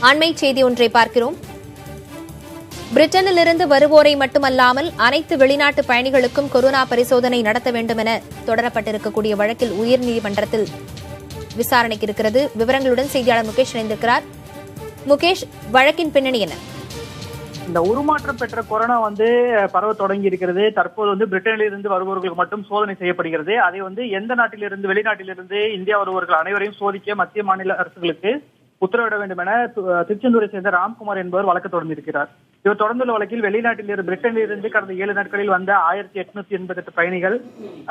அண்மை செய்தி ஒன்றை பார்க்கிறோம். பிரிட்டனிலிருந்து வருவோரை மட்டுமல்லாமல் அனைத்து வெளிநாட்டு பயணிகளுக்கும் கொரோனா பரிசோதனை நடத்த வேண்டும் என தொடரப்பட்டிருக்கக்கூடிய வழக்கில் உயர்நீதிமன்றத்தில் விசாரணைக்கு இருக்கிறது. விவரங்களுடன் செய்தியாளர் முகேஷ் இணைந்திருக்கிறார். முகேஷ், வழக்கின் பின்னணி என்ன? இந்த உருமாற்றம் பெற்ற கொரோனா பரவ தொடங்கி இருக்கிறது. தற்போது பிரிட்டனில் இருந்து வருபவர்களுக்கு மட்டும் சோதனை செய்யப்படுகிறது. அதை எந்த நாட்டிலிருந்து வெளிநாட்டிலிருந்து இந்தியா வருபவர்கள் அனைவரையும் சோதிக்க மத்திய மாநில அரசுகளுக்கு உத்தரவிட வேண்டும் என திருச்செந்தூரை சேர்ந்த ராம்குமார் என்பவர் வழக்கு தொடர்ந்திருக்கிறார். இவர் தொடர்ந்துள்ள வழக்கில் வெளிநாட்டில் பிரிட்டனில் இருந்து கடந்த 7 நாட்களில் வந்த 1888 பயணிகள்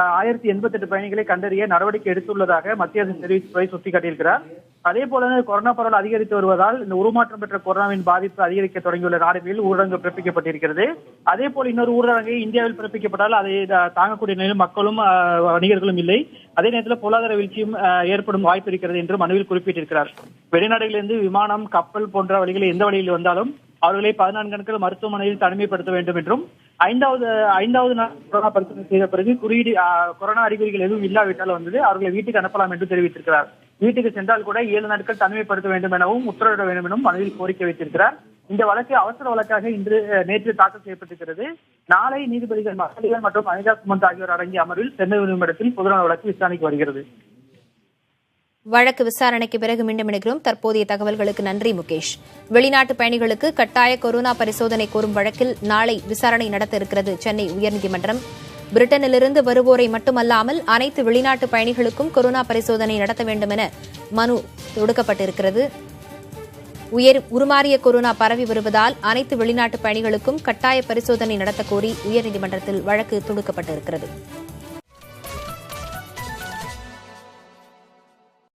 1088 பயணிகளை கண்டறிய நடவடிக்கை எடுத்துள்ளதாக மத்திய அரசு தெரிவித்துறை சுட்டிக்காட்டியிருக்கிறார். அதே போல கொரோனா பரவல் அதிகரித்து வருவதால் இந்த உருமாற்றம் பெற்ற கொரோனாவின் பாதிப்பு அதிகரிக்க தொடங்கியுள்ள நாடுகளில் ஊரடங்கு பிறப்பிக்கப்பட்டிருக்கிறது. அதே போல இன்னொரு ஊரடங்கு இந்தியாவில் பிறப்பிக்கப்பட்டால் அதை தாங்கக்கூடிய நிலையில் மக்களும் வணிகர்களும் இல்லை. அதே நேரத்தில் பொருளாதார வீழ்ச்சியும் ஏற்படும் வாய்ப்பு இருக்கிறது என்று மனுவில் குறிப்பிட்டிருக்கிறார். வெளிநாடுகளிலிருந்து விமானம், கப்பல் போன்ற வழிகளில் எந்த வழியில் வந்தாலும் அவர்களை 14 நாட்கள் மருத்துவமனையில் தனிமைப்படுத்த வேண்டும் என்றும், ஐந்தாவது நாள் கொரோனா பரிசோதனை செய்த பிறகு கொரோனா அறிகுறிகள் எதுவும் இல்லாவிட்டால் அவர்களை வீட்டுக்கு அனுப்பலாம் என்று தெரிவித்திருக்கிறார். வீட்டுக்கு சென்றால் கூட 7 நாட்கள் தனிமைப்படுத்த வேண்டும் எனவும் உத்தரவிட வேண்டும் எனவும் மனுவில் கோரிக்கை வைத்திருக்கிறார். இந்த வழக்கு அவசர வழக்காக நேற்று தாக்கல் செய்யப்பட்டிருக்கிறது. நாளை நீதிபதிகள் மகளிர் மற்றும் அனிதா சுமந்த் ஆகியோர் அடங்கிய அமர்வில் சென்னை உயர்நீதிமன்றத்தில் பொதுநல வழக்கு விசாரணைக்கு வருகிறது. வழக்கு விசாரணைக்கு பிறகு மீண்டும் இணைகிறோம். தற்போதைய தகவல்களுக்கு நன்றி முகேஷ். வெளிநாட்டு பயணிகளுக்கு கட்டாய கொரோனா பரிசோதனை கோரும் வழக்கில் நாளை விசாரணை நடத்த இருக்கிறது சென்னை உயர்நீதிமன்றம். பிரிட்டனிலிருந்து வருவோரை மட்டுமல்லாமல் அனைத்து வெளிநாட்டு பயணிகளுக்கும் கொரோனா பரிசோதனை நடத்த வேண்டும் என மனு தொடுக்கப்பட்டிருக்கிறது. உருமாறிய கொரோனா பரவி வருவதால் அனைத்து வெளிநாட்டு பயணிகளுக்கும் கட்டாய பரிசோதனை நடத்த கோரி உயர்நீதிமன்றத்தில் வழக்கு தொடுக்கப்பட்டிருக்கிறது.